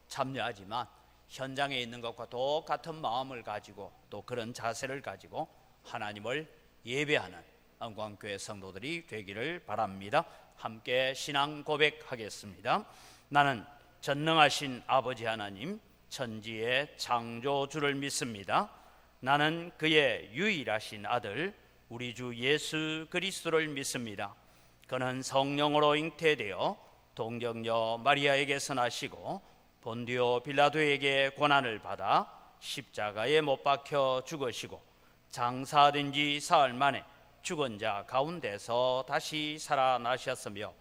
참여하지만 현장에 있는 것과 똑같은 마음을 가지고 또 그런 자세를 가지고 하나님을 예배하는 안광교회 성도들이 되기를 바랍니다. 함께 신앙 고백하겠습니다. 나는 전능하신 아버지 하나님 천지의 창조주를 믿습니다. 나는 그의 유일하신 아들 우리 주 예수 그리스도를 믿습니다. 그는 성령으로 잉태되어 동정녀 마리아에게서 나시고 본디오 빌라도에게 고난을 받아 십자가에 못 박혀 죽으시고 장사된 지 사흘 만에 죽은 자 가운데서 다시 살아나셨으며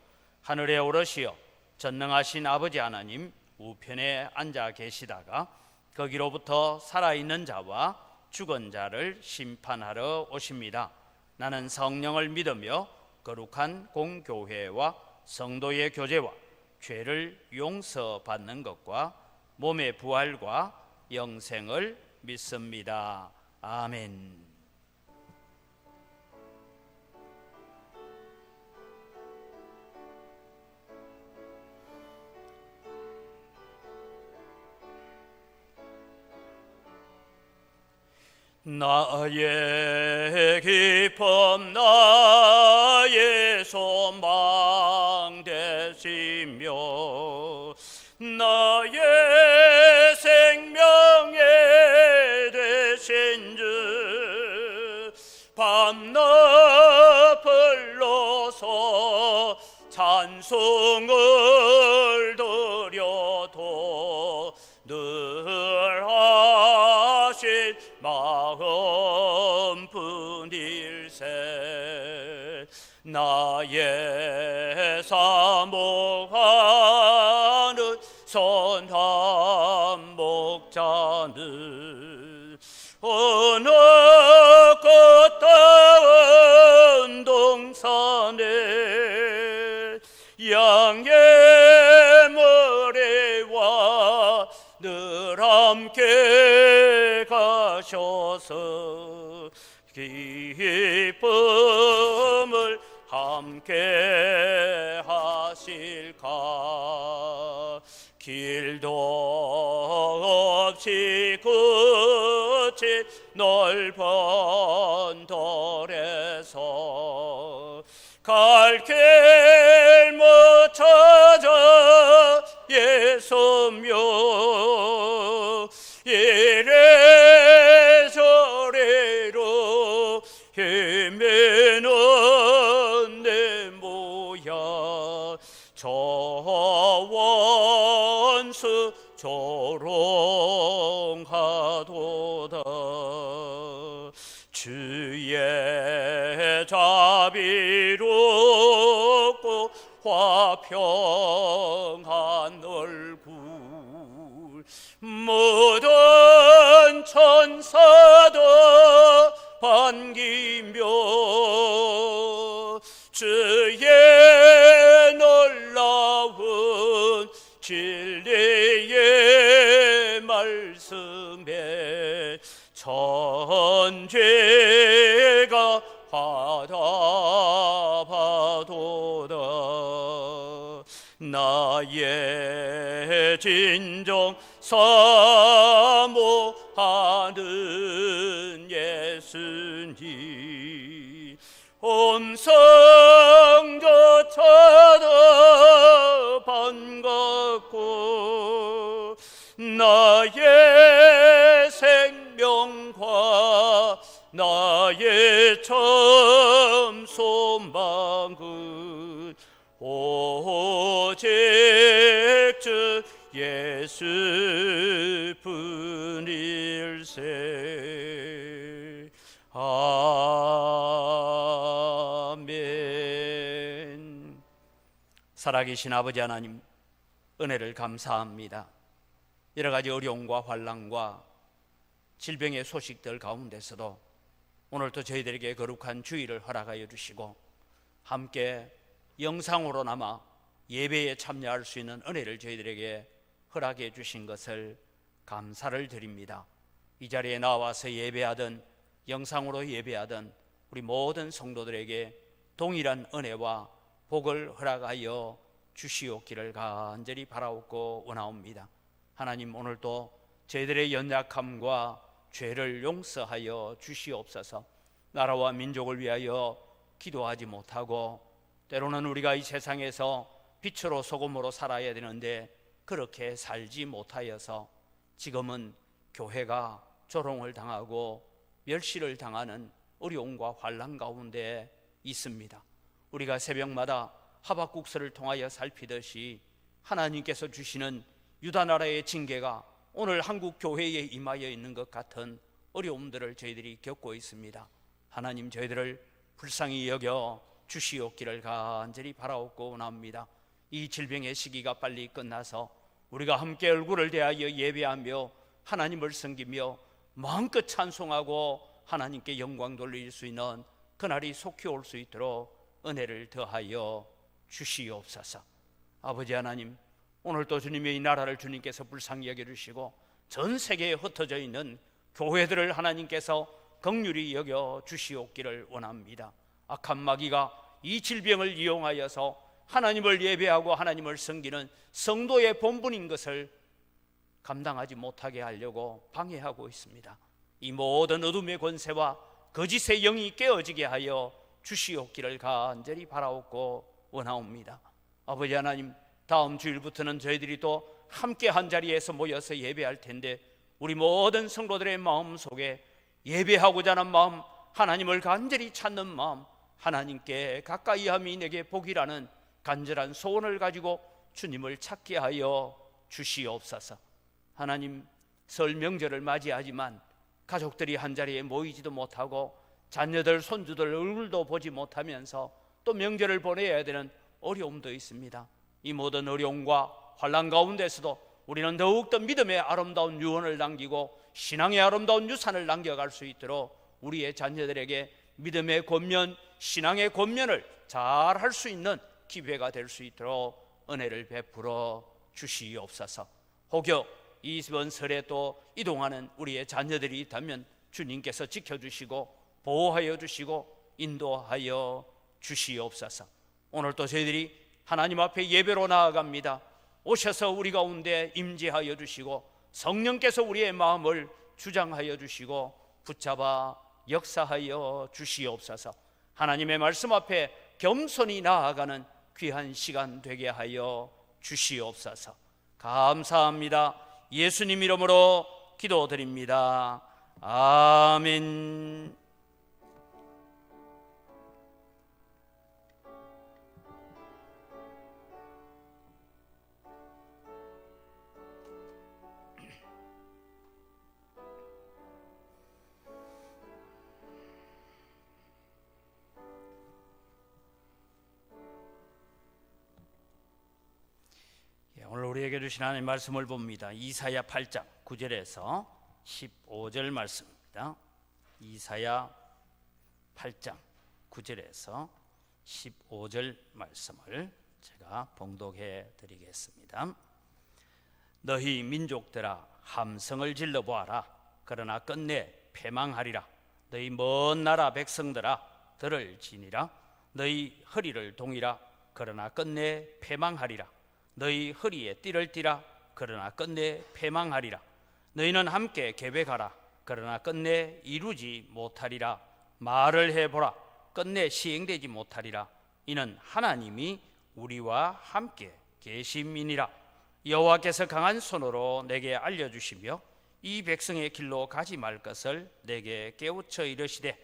하늘에 오르시어 전능하신 아버지 하나님 우편에 앉아 계시다가 거기로부터 살아있는 자와 죽은 자를 심판하러 오십니다. 나는 성령을 믿으며 거룩한 공교회와 성도의 교제와 죄를 용서받는 것과 몸의 부활과 영생을 믿습니다. 아멘. 나의 기쁨 나의 소망 되시며 나의 생명에 되신 주 밤낮 불러서 찬송을 드려도 늘 하신 마음뿐일세 나의 사모하는 선한 목자는 어느 꽃다운 동산에 양의 머리와 늘 함께 가셔서 기쁨을 함께 하실까. 길도 없이 끝이 넓은 돌에서 갈 길 못 찾아 예수며 이래저래로 헤매는 내 모양 저 원수 조롱하도다. 주의 자비롭고 화평한 얼굴 모든 천사도 반기며 주의 놀라운 진리의 말씀에 천죄가 화답하도다. 나의 진정 사모하는 예수님 음성조차도 반갑고 나의 생명과 나의 참 소망은 오직 주 예수뿐일세. 아멘. 살아계신 아버지 하나님, 은혜를 감사합니다. 여러 가지 어려움과 환난과 질병의 소식들 가운데서도 오늘도 저희들에게 거룩한 주일을 허락하여 주시고 함께 영상으로나마 예배에 참여할 수 있는 은혜를 저희들에게 허락해 주신 것을 감사를 드립니다. 이 자리에 나와서 예배하든 영상으로 예배하든 우리 모든 성도들에게 동일한 은혜와 복을 허락하여 주시옵기를 간절히 바라옵고 원하옵니다. 하나님, 오늘도 저희들의 연약함과 죄를 용서하여 주시옵소서. 나라와 민족을 위하여 기도하지 못하고 때로는 우리가 이 세상에서 빛으로 소금으로 살아야 되는데 그렇게 살지 못하여서 지금은 교회가 조롱을 당하고 멸시를 당하는 어려움과 환난 가운데 있습니다. 우리가 새벽마다 하박국서를 통하여 살피듯이 하나님께서 주시는 유다 나라의 징계가 오늘 한국 교회에 임하여 있는 것 같은 어려움들을 저희들이 겪고 있습니다. 하나님, 저희들을 불쌍히 여겨 주시옵기를 간절히 바라옵고 원합니다. 이 질병의 시기가 빨리 끝나서 우리가 함께 얼굴을 대하여 예배하며 하나님을 섬기며 마음껏 찬송하고 하나님께 영광 돌릴 수 있는 그날이 속히 올 수 있도록 은혜를 더하여 주시옵소서. 아버지 하나님, 오늘도 주님의 이 나라를 주님께서 불쌍히 여겨주시고 전 세계에 흩어져 있는 교회들을 하나님께서 긍휼히 여겨 주시옵기를 원합니다. 악한 마귀가 이 질병을 이용하여서 하나님을 예배하고 하나님을 섬기는 성도의 본분인 것을 감당하지 못하게 하려고 방해하고 있습니다. 이 모든 어둠의 권세와 거짓의 영이 깨어지게 하여 주시옵기를 간절히 바라옵고 원하옵니다. 아버지 하나님, 다음 주일부터는 저희들이 또 함께 한 자리에서 모여서 예배할 텐데 우리 모든 성도들의 마음 속에 예배하고자 하는 마음, 하나님을 간절히 찾는 마음, 하나님께 가까이함이 내게 복이라는 간절한 소원을 가지고 주님을 찾게 하여 주시옵소서. 하나님, 설 명절을 맞이하지만 가족들이 한자리에 모이지도 못하고 자녀들, 손주들 얼굴도 보지 못하면서 또 명절을 보내야 되는 어려움도 있습니다. 이 모든 어려움과 환난 가운데서도 우리는 더욱더 믿음의 아름다운 유언을 남기고 신앙의 아름다운 유산을 남겨갈 수 있도록 우리의 자녀들에게 믿음의 권면, 신앙의 권면을 잘 할 수 있는 기회가 될 수 있도록 은혜를 베풀어 주시옵소서. 혹여 이번 설에 또 이동하는 우리의 자녀들이 있다면 주님께서 지켜주시고 보호하여 주시고 인도하여 주시옵소서. 오늘 또 저희들이 하나님 앞에 예배로 나아갑니다. 오셔서 우리 가운데 임재하여 주시고 성령께서 우리의 마음을 주장하여 주시고 붙잡아 역사하여 주시옵소서. 하나님의 말씀 앞에 겸손히 나아가는 귀한 시간 되게 하여 주시옵소서. 감사합니다. 예수님 이름으로 기도드립니다. 아멘. 오늘 우리에게 주신 하나님의 말씀을 봅니다. 이사야 8장 9절에서 15절 말씀입니다. 이사야 8장 9절에서 15절 말씀을 제가 봉독해 드리겠습니다. 너희 민족들아, 함성을 질러 보아라. 그러나 끝내 패망하리라. 너희 먼 나라 백성들아, 들을 지니라. 너희 허리를 동이라. 그러나 끝내 패망하리라. 너희 허리에 띠를 띠라. 그러나 끝내 패망하리라. 너희는 함께 계획하라. 그러나 끝내 이루지 못하리라. 말을 해보라. 끝내 시행되지 못하리라. 이는 하나님이 우리와 함께 계심이니라. 여호와께서 강한 손으로 내게 알려주시며 이 백성의 길로 가지 말 것을 내게 깨우쳐 이르시되,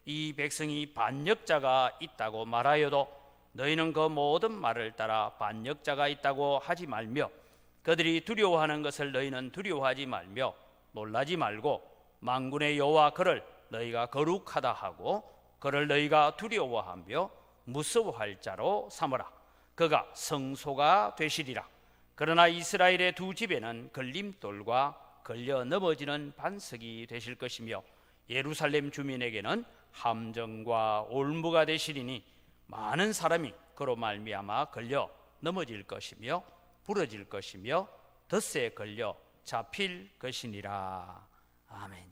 이 백성이 반역자가 있다고 말하여도 너희는 그 모든 말을 따라 반역자가 있다고 하지 말며, 그들이 두려워하는 것을 너희는 두려워하지 말며 놀라지 말고, 만군의 여호와 그를 너희가 거룩하다 하고 그를 너희가 두려워하며 무서워할 자로 삼으라. 그가 성소가 되시리라. 그러나 이스라엘의 두 집에는 걸림돌과 걸려 넘어지는 반석이 되실 것이며, 예루살렘 주민에게는 함정과 올무가 되시리니 많은 사람이 그로 말미암아 걸려 넘어질 것이며 부러질 것이며 덫에 걸려 잡힐 것이니라. 아멘.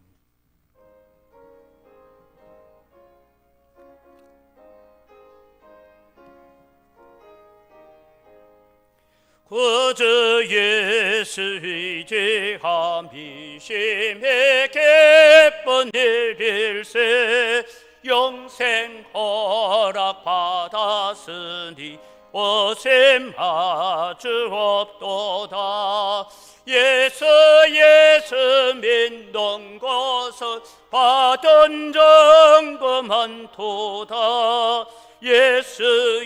그저 예수의 제함이 심히 기쁜 일일세 영생 허락 받았으니 오심 아주 없도다. 예수 믿는 것은 받은 정도 많도다. 예수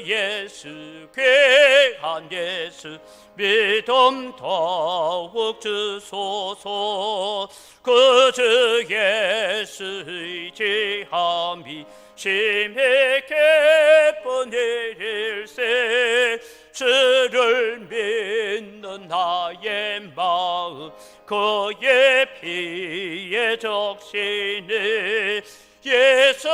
귀한 예수 믿음 더욱 주소서. 그저 예수의 제함이 심히 기쁜 일일세 주를 믿는 나의 마음 그의 피에 적시네. 예수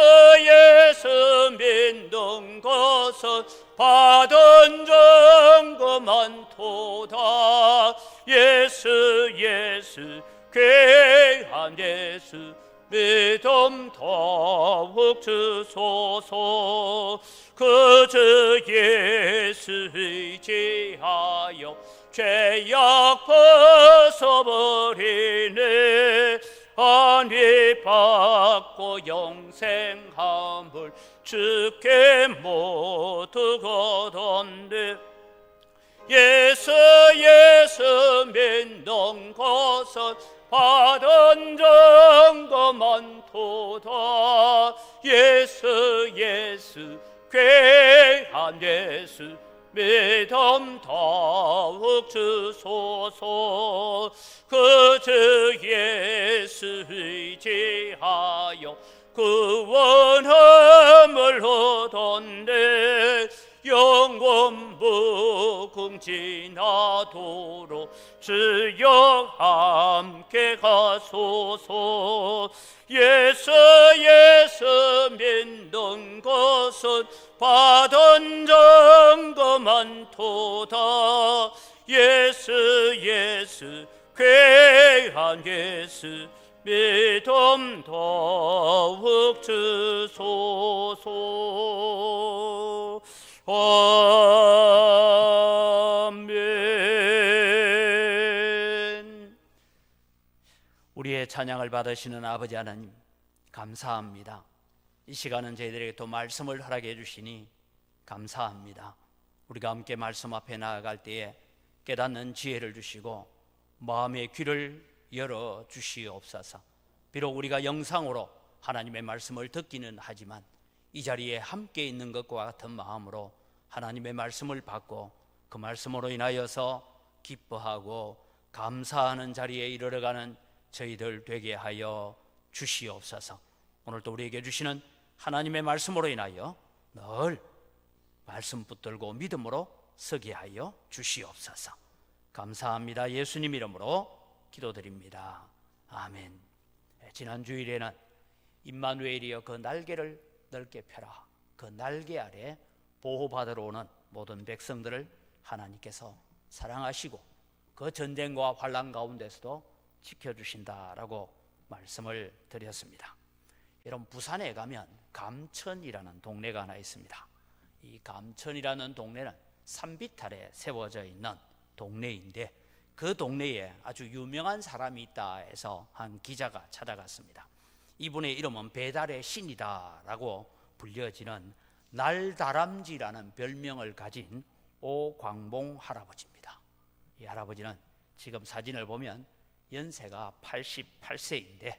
믿는 것은 받은 정도 많도다. 예수 귀한 예수 믿음 더욱 주소서. 그저 예수의 제하여 죄악 벗어버리네. 안위 받고 영생함을 주께 모두 거뒀네. 예수 믿는 것은 받은 정도 많도다. 예수 귀한 예수 믿음 더욱 주소서. 그저 예수의 제하여 구원함을 얻었네. 영원 무궁지나도록 주여 함께 가소서. 예수 믿는 것은 받은 정도 많도다. 예수 귀한 예수 믿음 더욱 주소서. 아멘. 우리의 찬양을 받으시는 아버지 하나님 감사합니다. 이 시간은 저희들에게 또 말씀을 허락해 주시니 감사합니다. 우리가 함께 말씀 앞에 나아갈 때에 깨닫는 지혜를 주시고 마음의 귀를 열어 주시옵소서. 비록 우리가 영상으로 하나님의 말씀을 듣기는 하지만 이 자리에 함께 있는 것과 같은 마음으로 하나님의 말씀을 받고 그 말씀으로 인하여서 기뻐하고 감사하는 자리에 이르러가는 저희들 되게 하여 주시옵소서. 오늘도 우리에게 주시는 하나님의 말씀으로 인하여 늘 말씀 붙들고 믿음으로 서게 하여 주시옵소서. 감사합니다. 예수님 이름으로 기도드립니다. 아멘. 지난 주일에는 임마누엘이여 그 날개를 넓게 펴라. 그 날개 아래 보호받으러 오는 모든 백성들을 하나님께서 사랑하시고 그 전쟁과 환난 가운데서도 지켜주신다라고 말씀을 드렸습니다. 여러분, 부산에 가면 감천이라는 동네가 하나 있습니다. 이 감천이라는 동네는 산비탈에 세워져 있는 동네인데 그 동네에 아주 유명한 사람이 있다 해서 한 기자가 찾아갔습니다. 이분의 이름은 배달의 신이다라고 불려지는 날다람쥐라는 별명을 가진 오광봉 할아버지입니다. 이 할아버지는 지금 사진을 보면 연세가 88세인데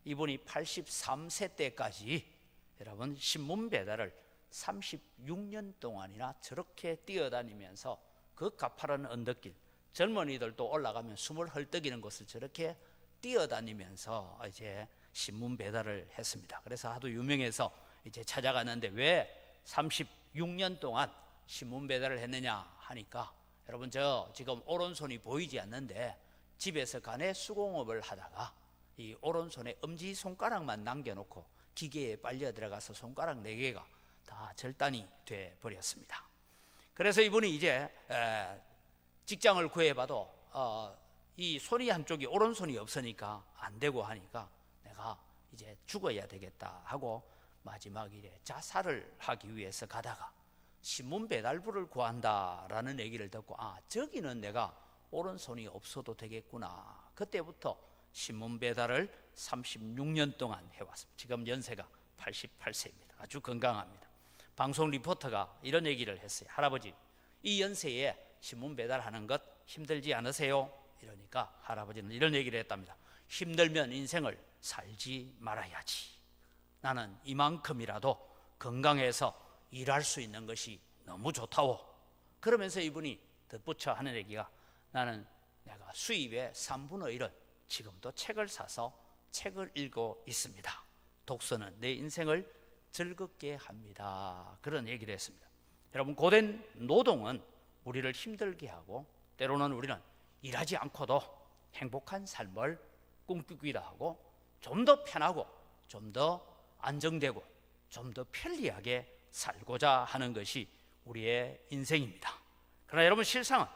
이분이 83세 때까지 여러분 신문 배달을 36년 동안이나 저렇게 뛰어다니면서 그 가파른 언덕길, 젊은이들도 올라가면 숨을 헐떡이는 곳을 저렇게 뛰어다니면서 이제 신문 배달을 했습니다. 그래서 하도 유명해서 이제 찾아갔는데 왜 36년 동안 신문 배달을 했느냐 하니까, 여러분 저 지금 오른손이 보이지 않는데 집에서 간에 수공업을 하다가 이 오른손에 엄지손가락만 남겨놓고 기계에 빨려 들어가서 손가락 4개가 다 절단이 돼 버렸습니다. 그래서 이분이 이제 직장을 구해봐도 이 손이 한쪽이 오른손이 없으니까 안 되고 하니까 내가 이제 죽어야 되겠다 하고 마지막 일에 자살을 하기 위해서 가다가 신문 배달부를 구한다라는 얘기를 듣고 저기는 내가 오른손이 없어도 되겠구나. 그때부터 신문 배달을 36년 동안 해왔습니다. 지금 연세가 88세입니다. 아주 건강합니다. 방송 리포터가 이런 얘기를 했어요. 할아버지, 이 연세에 신문 배달하는 것 힘들지 않으세요? 이러니까 할아버지는 이런 얘기를 했답니다. 힘들면 인생을 살지 말아야지. 나는 이만큼이라도 건강해서 일할 수 있는 것이 너무 좋다오. 그러면서 이분이 덧붙여 하는 얘기가, 나는 내가 수입의 3분의 1은 지금도 책을 사서 책을 읽고 있습니다. 독서는 내 인생을 즐겁게 합니다. 그런 얘기를 했습니다. 여러분, 고된 노동은 우리를 힘들게 하고 때로는 우리는 일하지 않고도 행복한 삶을 꿈꾸기도 하고 좀 더 편하고 좀 더 안정되고 좀 더 편리하게 살고자 하는 것이 우리의 인생입니다. 그러나 여러분, 실상은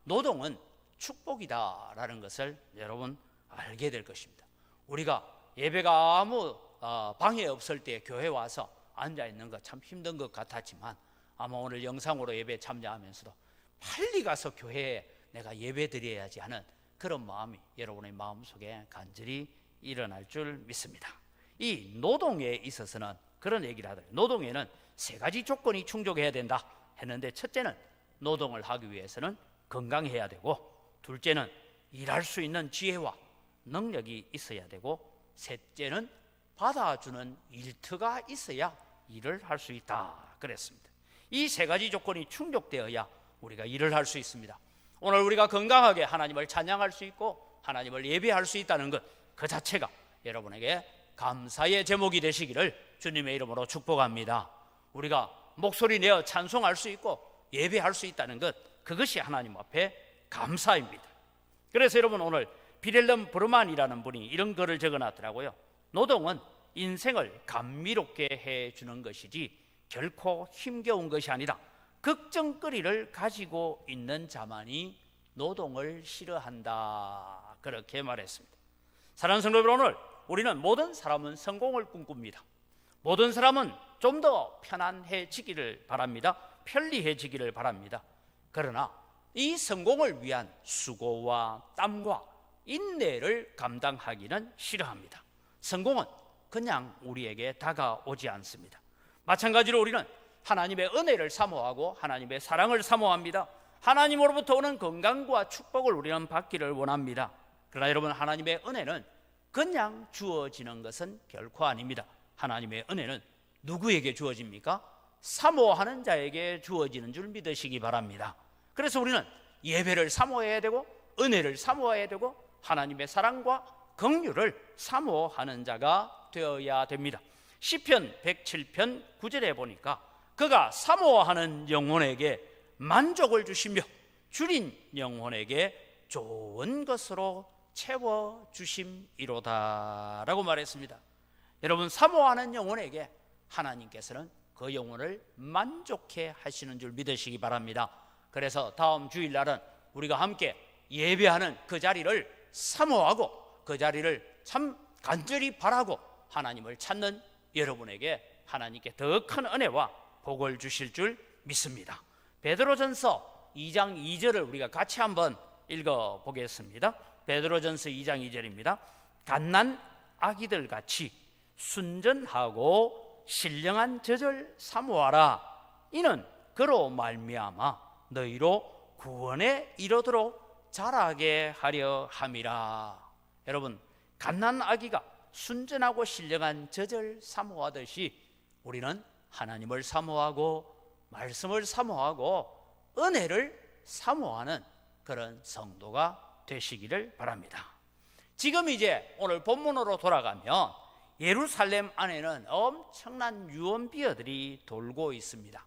노동은 축복이다라는 것을 여러분 알게 될 것입니다. 우리가 예배가 아무 방해 없을 때 교회 와서 앉아 있는 거 참 힘든 것 같았지만 아마 오늘 영상으로 예배 참여하면서도 빨리 가서 교회에 내가 예배 드려야지 하는 그런 마음이 여러분의 마음속에 간절히 일어날 줄 믿습니다. 이 노동에 있어서는 그런 얘기를 하더라고요. 노동에는 3가지 조건이 충족해야 된다 했는데, 첫째는 노동을 하기 위해서는 건강해야 되고, 둘째는 일할 수 있는 지혜와 능력이 있어야 되고, 셋째는 받아주는 일터가 있어야 일을 할 수 있다 그랬습니다. 이 3가지 조건이 충족되어야 우리가 일을 할 수 있습니다. 오늘 우리가 건강하게 하나님을 찬양할 수 있고 하나님을 예배할 수 있다는 것, 그 자체가 여러분에게 감사의 제목이 되시기를 주님의 이름으로 축복합니다. 우리가 목소리 내어 찬송할 수 있고 예배할 수 있다는 것, 그것이 하나님 앞에 감사입니다. 그래서 여러분, 오늘 비렐름 브르만이라는 분이 이런 글을 적어놨더라고요. 노동은 인생을 감미롭게 해주는 것이지 결코 힘겨운 것이 아니다. 걱정거리를 가지고 있는 자만이 노동을 싫어한다, 그렇게 말했습니다. 사랑하는 성도 여러분, 오늘 우리는 모든 사람은 성공을 꿈꿉니다. 모든 사람은 좀 더 편안해지기를 바랍니다. 편리해지기를 바랍니다. 그러나 이 성공을 위한 수고와 땀과 인내를 감당하기는 싫어합니다. 성공은 그냥 우리에게 다가오지 않습니다. 마찬가지로 우리는 하나님의 은혜를 사모하고 하나님의 사랑을 사모합니다. 하나님으로부터 오는 건강과 축복을 우리는 받기를 원합니다. 그러나 여러분, 하나님의 은혜는 그냥 주어지는 것은 결코 아닙니다. 하나님의 은혜는 누구에게 주어집니까? 사모하는 자에게 주어지는 줄 믿으시기 바랍니다. 그래서 우리는 예배를 사모해야 되고 은혜를 사모해야 되고 하나님의 사랑과 긍휼을 사모하는 자가 되어야 됩니다. 시편 107편 9절에 보니까 그가 사모하는 영혼에게 만족을 주시며 줄인 영혼에게 좋은 것으로 채워주심이로다 라고 말했습니다. 여러분, 사모하는 영혼에게 하나님께서는 그 영혼을 만족해 하시는 줄 믿으시기 바랍니다. 그래서 다음 주일날은 우리가 함께 예배하는 그 자리를 사모하고 그 자리를 참 간절히 바라고 하나님을 찾는 여러분에게 하나님께 더 큰 은혜와 복을 주실 줄 믿습니다. 베드로전서 2장 2절을 우리가 같이 한번 읽어보겠습니다. 베드로전서 2장 2절입니다. 갓난 아기들 같이 순전하고 신령한 젖을 사모하라. 이는 그로 말미암아 너희로 구원에 이르도록 자라게 하려 함이라. 여러분, 갓난 아기가 순전하고 신령한 젖을 사모하듯이 우리는 하나님을 사모하고 말씀을 사모하고 은혜를 사모하는 그런 성도가 되시기를 바랍니다. 지금 이제 오늘 본문으로 돌아가면 예루살렘 안에는 엄청난 유언비어들이 돌고 있습니다.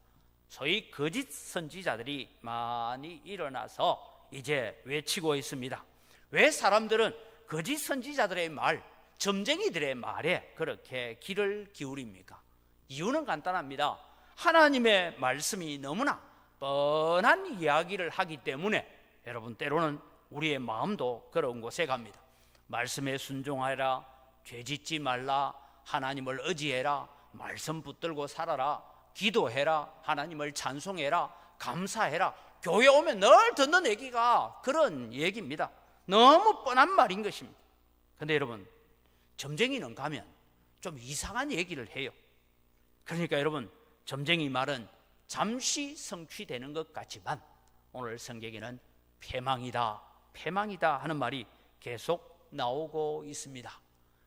소위 거짓 선지자들이 많이 일어나서 이제 외치고 있습니다. 왜 사람들은 거짓 선지자들의 말, 점쟁이들의 말에 그렇게 귀를 기울입니까? 이유는 간단합니다. 하나님의 말씀이 너무나 뻔한 이야기를 하기 때문에 여러분, 때로는 우리의 마음도 그런 곳에 갑니다. 말씀에 순종하라, 죄짓지 말라, 하나님을 의지해라, 말씀 붙들고 살아라, 기도해라, 하나님을 찬송해라, 감사해라. 교회 오면 늘 듣는 얘기가 그런 얘기입니다. 너무 뻔한 말인 것입니다. 근데 여러분, 점쟁이는 가면 좀 이상한 얘기를 해요. 그러니까 여러분, 점쟁이 말은 잠시 성취되는 것 같지만 오늘 성경에는 패망이다, 패망이다 하는 말이 계속 나오고 있습니다.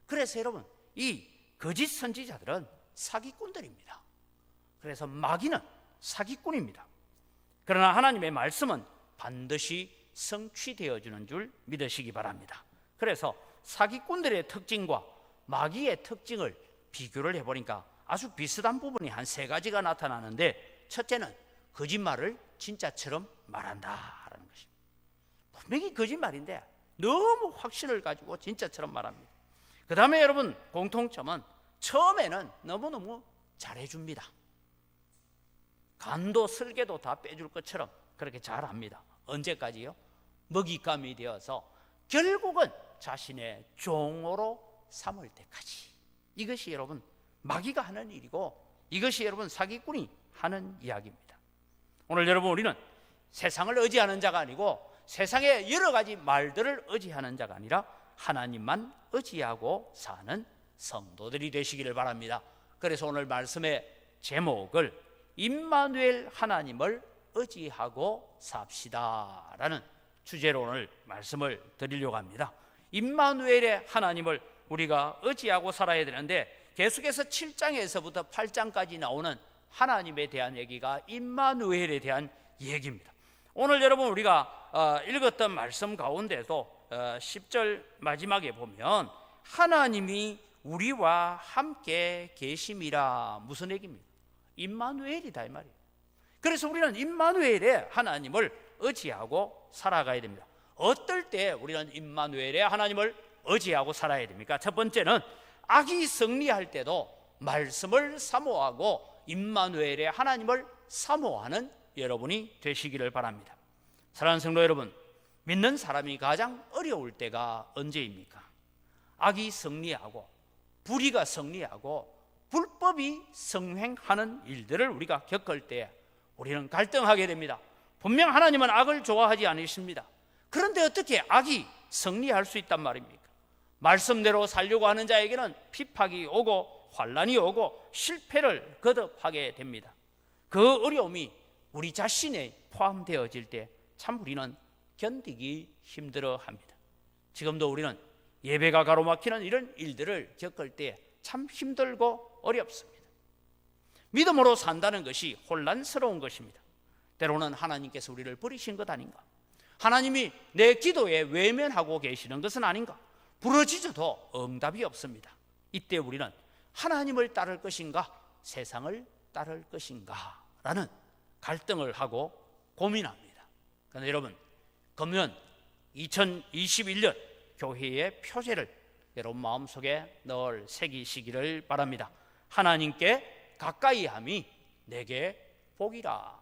그래서 여러분, 이 거짓 선지자들은 사기꾼들입니다. 그래서 마귀는 사기꾼입니다. 그러나 하나님의 말씀은 반드시 성취되어지는 줄 믿으시기 바랍니다. 그래서 사기꾼들의 특징과 마귀의 특징을 비교를 해보니까 아주 비슷한 부분이 한 3가지가 나타나는데, 첫째는 거짓말을 진짜처럼 말한다라는 것입니다. 분명히 거짓말인데 너무 확신을 가지고 진짜처럼 말합니다. 그 다음에 여러분, 공통점은 처음에는 너무너무 잘해줍니다. 간도 설계도 다 빼줄 것처럼 그렇게 잘합니다. 언제까지요? 먹잇감이 되어서 결국은 자신의 종으로 삼을 때까지. 이것이 여러분 마귀가 하는 일이고, 이것이 여러분 사기꾼이 하는 이야기입니다. 오늘 여러분, 우리는 세상을 의지하는 자가 아니고 세상의 여러 가지 말들을 의지하는 자가 아니라 하나님만 의지하고 사는 성도들이 되시기를 바랍니다. 그래서 오늘 말씀의 제목을 임마누엘 하나님을 의지하고 삽시다 라는 주제로 오늘 말씀을 드리려고 합니다. 임마누엘의 하나님을 우리가 의지하고 살아야 되는데, 계속해서 7장에서부터 8장까지 나오는 하나님에 대한 얘기가 임마누엘에 대한 얘기입니다. 오늘 여러분 우리가 읽었던 말씀 가운데도 10절 마지막에 보면 하나님이 우리와 함께 계심이라, 무슨 얘기입니까? 임마누엘이다 이 말이에요. 그래서 우리는 임마누엘의 하나님을 의지하고 살아가야 됩니다. 어떨 때 우리는 임마누엘의 하나님을 의지하고 살아야 됩니까? 첫 번째는 악이 승리할 때도 말씀을 사모하고 임마누엘의 하나님을 사모하는 여러분이 되시기를 바랍니다. 사랑하는 성도 여러분, 믿는 사람이 가장 어려울 때가 언제입니까? 악이 승리하고 불의가 승리하고 불법이 성행하는 일들을 우리가 겪을 때 우리는 갈등하게 됩니다. 분명 하나님은 악을 좋아하지 않으십니다. 그런데 어떻게 악이 승리할 수 있단 말입니까? 말씀대로 살려고 하는 자에게는 핍박이 오고 환난이 오고 실패를 거듭하게 됩니다. 그 어려움이 우리 자신에 포함되어질 때 참 우리는 견디기 힘들어합니다. 지금도 우리는 예배가 가로막히는 이런 일들을 겪을 때 참 힘들고 어렵습니다. 믿음으로 산다는 것이 혼란스러운 것입니다. 때로는 하나님께서 우리를 버리신 것 아닌가? 하나님이 내 기도에 외면하고 계시는 것은 아닌가? 부르짖어도 응답이 없습니다. 이때 우리는 하나님을 따를 것인가, 세상을 따를 것인가 라는 갈등을 하고 고민합니다. 그런데 여러분, 금년 2021년 교회의 표제를 여러분 마음속에 늘 새기시기를 바랍니다. 하나님께 가까이함이 내게 복이라.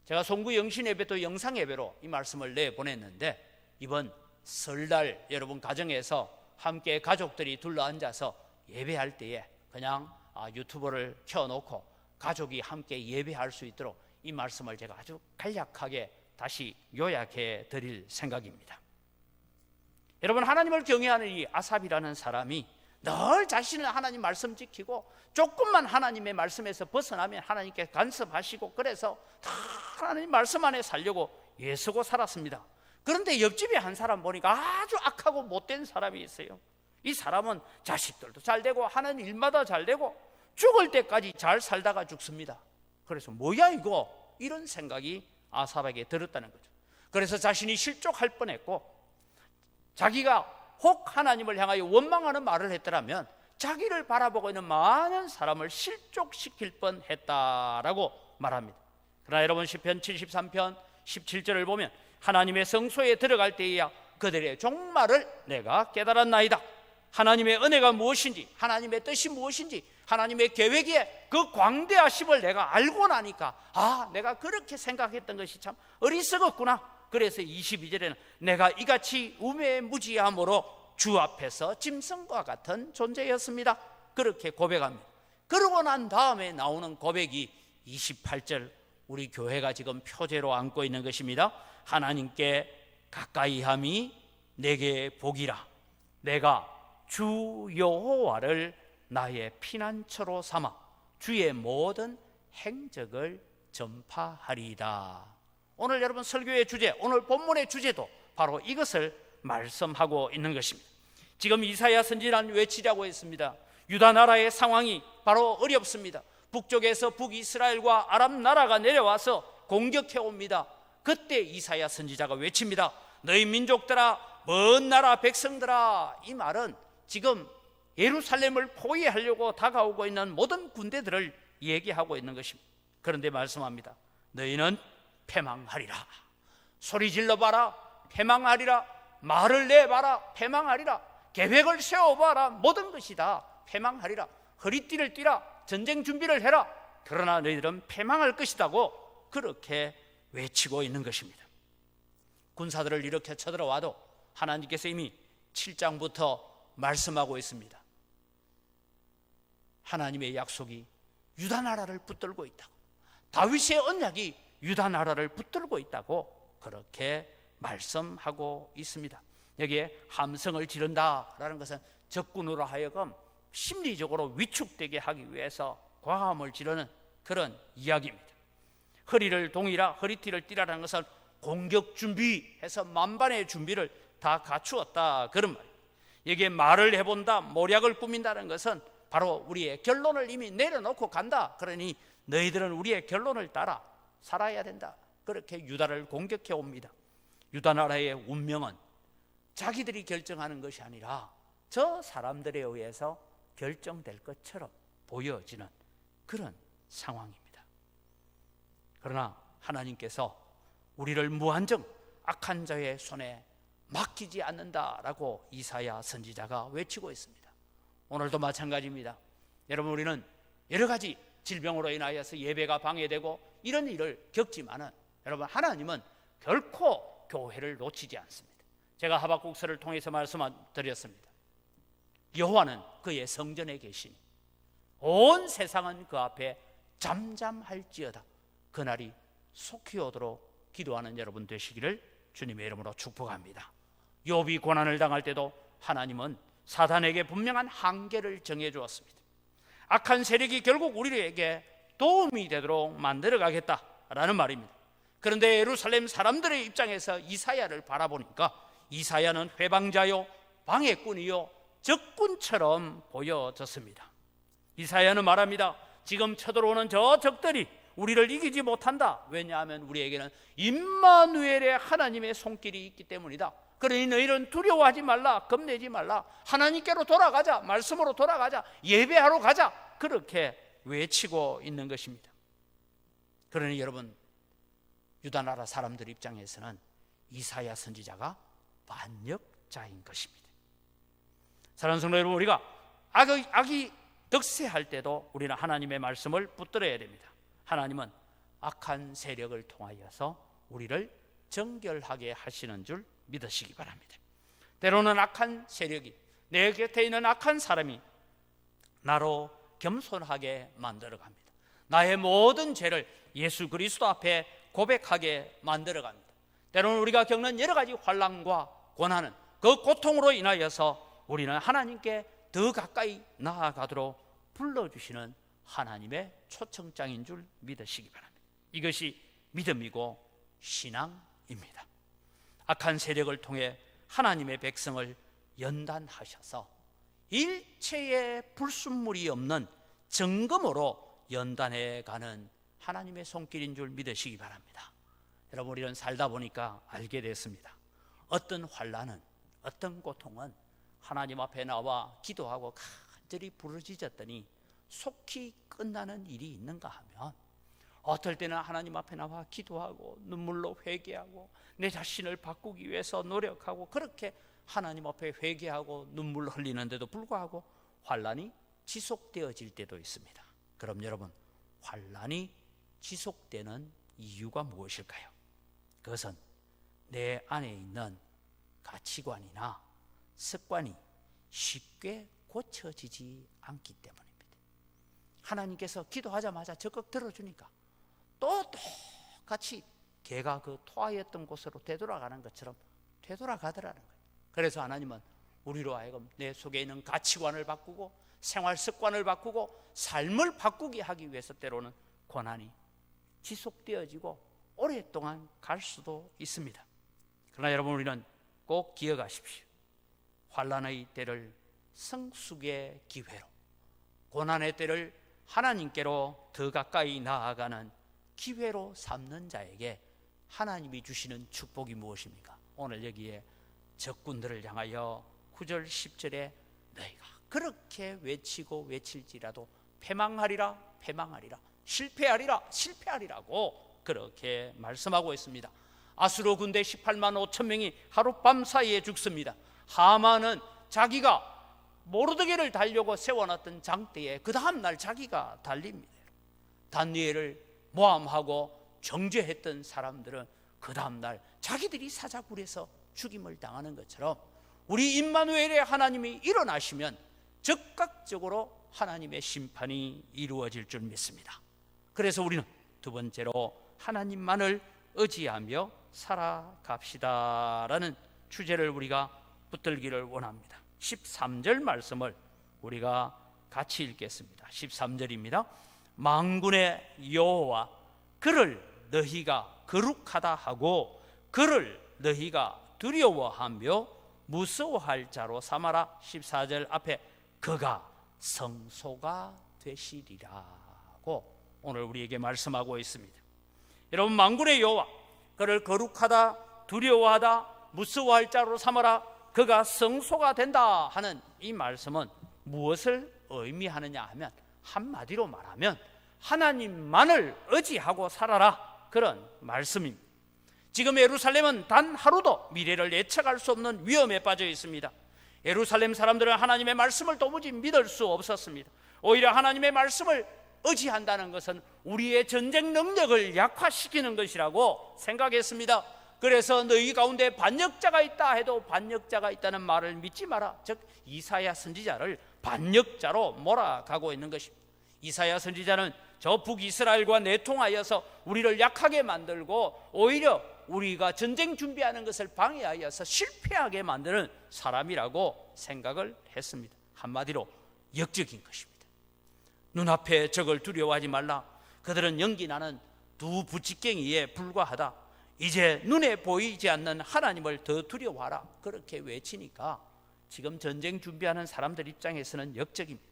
제가 송구 영신 예배 또 영상 예배로 이 말씀을 내보냈는데, 이번 설날 여러분 가정에서 함께 가족들이 둘러앉아서 예배할 때에 그냥 유튜브를 켜놓고 가족이 함께 예배할 수 있도록 이 말씀을 제가 아주 간략하게 다시 요약해 드릴 생각입니다. 여러분, 하나님을 경외하는 이 아삽이라는 사람이 늘 자신을 하나님 말씀 지키고 조금만 하나님의 말씀에서 벗어나면 하나님께 간섭하시고, 그래서 다 하나님 말씀 안에 살려고 애쓰고 살았습니다. 그런데 옆집에 한 사람 보니까 아주 악하고 못된 사람이 있어요. 이 사람은 자식들도 잘 되고 하는 일마다 잘 되고 죽을 때까지 잘 살다가 죽습니다. 그래서 뭐야 이거, 이런 생각이 아삽에게 들었다는 거죠. 그래서 자신이 실족할 뻔했고, 자기가 혹 하나님을 향하여 원망하는 말을 했더라면 자기를 바라보고 있는 많은 사람을 실족시킬 뻔했다라고 말합니다. 그러나 여러분, 시편 73편 17절을 보면 하나님의 성소에 들어갈 때에야 그들의 종말을 내가 깨달았나이다. 하나님의 은혜가 무엇인지, 하나님의 뜻이 무엇인지, 하나님의 계획의 그 광대하심을 내가 알고 나니까 내가 그렇게 생각했던 것이 참 어리석었구나. 그래서 22절에는 내가 이같이 우매무지함으로 주 앞에서 짐승과 같은 존재였습니다. 그렇게 고백합니다. 그러고 난 다음에 나오는 고백이 28절, 우리 교회가 지금 표제로 안고 있는 것입니다. 하나님께 가까이함이 내게 복이라. 내가 주 여호와를 나의 피난처로 삼아 주의 모든 행적을 전파하리이다. 오늘 여러분 설교의 주제, 오늘 본문의 주제도 바로 이것을 말씀하고 있는 것입니다. 지금 이사야 선지자는 외치자고 했습니다. 유다 나라의 상황이 바로 어렵습니다. 북쪽에서 북이스라엘과 아람 나라가 내려와서 공격해 옵니다. 그때 이사야 선지자가 외칩니다. 너희 민족들아, 먼 나라 백성들아. 이 말은 지금 예루살렘을 포위하려고 다가오고 있는 모든 군대들을 얘기하고 있는 것입니다. 그런데 말씀합니다. 너희는 패망하리라. 소리 질러봐라, 패망하리라. 말을 내봐라, 패망하리라. 계획을 세워봐라, 모든 것이 다 패망하리라. 허리띠를 띠라, 전쟁 준비를 해라. 그러나 너희들은 패망할 것이라고 그렇게 외치고 있는 것입니다. 군사들을 이렇게 쳐들어와도 하나님께서 이미 7장부터 말씀하고 있습니다. 하나님의 약속이 유다 나라를 붙들고 있다고, 다윗의 언약이 유다 나라를 붙들고 있다고 그렇게 말씀하고 있습니다. 여기에 함성을 지른다라는 것은 적군으로 하여금 심리적으로 위축되게 하기 위해서 과함을 지르는 그런 이야기입니다. 허리를 동이라, 허리띠를 띠라라는 것은 공격 준비해서 만반의 준비를 다 갖추었다, 그런 말이에요. 여기에 말을 해본다, 모략을 꾸민다는 것은 바로 우리의 결론을 이미 내려놓고 간다. 그러니 너희들은 우리의 결론을 따라 살아야 된다. 그렇게 유다를 공격해 옵니다. 유다 나라의 운명은 자기들이 결정하는 것이 아니라 저 사람들에 의해서 결정될 것처럼 보여지는 그런 상황입니다. 그러나 하나님께서 우리를 무한정 악한 자의 손에 맡기지 않는다라고 이사야 선지자가 외치고 있습니다. 오늘도 마찬가지입니다. 여러분, 우리는 여러 가지 질병으로 인하여서 예배가 방해되고 이런 일을 겪지만은 여러분, 하나님은 결코 교회를 놓치지 않습니다. 제가 하박국서를 통해서 말씀드렸습니다. 여호와는 그의 성전에 계시니 온 세상은 그 앞에 잠잠할지어다. 그날이 속히 오도록 기도하는 여러분 되시기를 주님의 이름으로 축복합니다. 욥이 고난을 당할 때도 하나님은 사단에게 분명한 한계를 정해 주었습니다. 악한 세력이 결국 우리에게 도움이 되도록 만들어 가겠다라는 말입니다. 그런데 예루살렘 사람들의 입장에서 이사야를 바라보니까 이사야는 회방자요, 방해꾼이요, 적군처럼 보여졌습니다. 이사야는 말합니다. 지금 쳐들어오는 저 적들이 우리를 이기지 못한다. 왜냐하면 우리에게는 임마누엘의 하나님의 손길이 있기 때문이다. 그러니 너희는 두려워하지 말라, 겁내지 말라, 하나님께로 돌아가자, 말씀으로 돌아가자, 예배하러 가자, 그렇게 외치고 있는 것입니다. 그러니 여러분, 유다 나라 사람들 입장에서는 이사야 선지자가 반역자인 것입니다. 사랑하는 성도 여러분, 우리가 악이 득세할 때도 우리는 하나님의 말씀을 붙들어야 됩니다. 하나님은 악한 세력을 통하여서 우리를 정결하게 하시는 줄 믿으시기 바랍니다. 때로는 악한 세력이, 내 곁에 있는 악한 사람이 나로 겸손하게 만들어갑니다. 나의 모든 죄를 예수 그리스도 앞에 고백하게 만들어갑니다. 때로는 우리가 겪는 여러 가지 환난과 고난은 그 고통으로 인하여서 우리는 하나님께 더 가까이 나아가도록 불러주시는 하나님의 초청장인 줄 믿으시기 바랍니다. 이것이 믿음이고 신앙입니다. 악한 세력을 통해 하나님의 백성을 연단하셔서 일체의 불순물이 없는 정금으로 연단해가는 하나님의 손길인 줄 믿으시기 바랍니다. 여러분, 우리는 살다 보니까 알게 됐습니다. 어떤 환난은, 어떤 고통은 하나님 앞에 나와 기도하고 간절히 부르짖었더니 속히 끝나는 일이 있는가 하면, 어떨 때는 하나님 앞에 나와 기도하고 눈물로 회개하고 내 자신을 바꾸기 위해서 노력하고 그렇게 하나님 앞에 회개하고 눈물 흘리는데도 불구하고 환난이 지속되어질 때도 있습니다. 그럼 여러분, 환난이 지속되는 이유가 무엇일까요? 그것은 내 안에 있는 가치관이나 습관이 쉽게 고쳐지지 않기 때문입니다. 하나님께서 기도하자마자 적극 들어주니까 또 똑같이 개가 그 토하였던 곳으로 되돌아가는 것처럼 되돌아가더라는 거예요. 그래서 하나님은 우리로 하여금 내 속에 있는 가치관을 바꾸고 생활 습관을 바꾸고 삶을 바꾸게 하기 위해서 때로는 고난이 지속되어지고 오랫동안 갈 수도 있습니다. 그러나 여러분, 우리는 꼭 기억하십시오. 환난의 때를 성숙의 기회로, 고난의 때를 하나님께로 더 가까이 나아가는 기회로 삼는 자에게 하나님이 주시는 축복이 무엇입니까? 오늘 여기에 적군들을 향하여 9절 10절에 너희가 그렇게 외치고 외칠지라도 패망하리라 패망하리라, 실패하리라 실패하리라고 그렇게 말씀하고 있습니다. 아수르 군대 18만 5천 명이 하룻밤 사이에 죽습니다. 하만은 자기가 모르드게를 달려고 세워놨던 장대에 그 다음날 자기가 달립니다. 다니엘을 모함하고 정죄했던 사람들은 그 다음날 자기들이 사자굴에서 죽임을 당하는 것처럼 우리 임마누엘의 하나님이 일어나시면 즉각적으로 하나님의 심판이 이루어질 줄 믿습니다. 그래서 우리는 두 번째로 하나님만을 의지하며 살아갑시다라는 주제를 우리가 붙들기를 원합니다. 13절 말씀을 우리가 같이 읽겠습니다. 13절입니다. 만군의 여호와 그를 너희가 거룩하다 하고 그를 너희가 두려워하며 무서워할 자로 삼아라. 14절 앞에 그가 성소가 되시리라고 오늘 우리에게 말씀하고 있습니다. 여러분, 만군의 여호와 그를 거룩하다 두려워하다 무서워할 자로 삼아라, 그가 성소가 된다 하는 이 말씀은 무엇을 의미하느냐 하면, 한마디로 말하면 하나님만을 의지하고 살아라, 그런 말씀입니다. 지금 예루살렘은 단 하루도 미래를 예측할 수 없는 위험에 빠져 있습니다. 예루살렘 사람들은 하나님의 말씀을 도무지 믿을 수 없었습니다. 오히려 하나님의 말씀을 의지한다는 것은 우리의 전쟁 능력을 약화시키는 것이라고 생각했습니다. 그래서 너희 가운데 반역자가 있다 해도 반역자가 있다는 말을 믿지 마라. 즉 이사야 선지자를 반역자로 몰아가고 있는 것입니다. 이사야 선지자는 저 북이스라엘과 내통하여서 우리를 약하게 만들고 오히려 우리가 전쟁 준비하는 것을 방해하여서 실패하게 만드는 사람이라고 생각을 했습니다. 한마디로 역적인 것입니다. 눈앞에 적을 두려워하지 말라. 그들은 연기나는 두 부치갱이에 불과하다. 이제 눈에 보이지 않는 하나님을 더 두려워하라. 그렇게 외치니까 지금 전쟁 준비하는 사람들 입장에서는 역적입니다.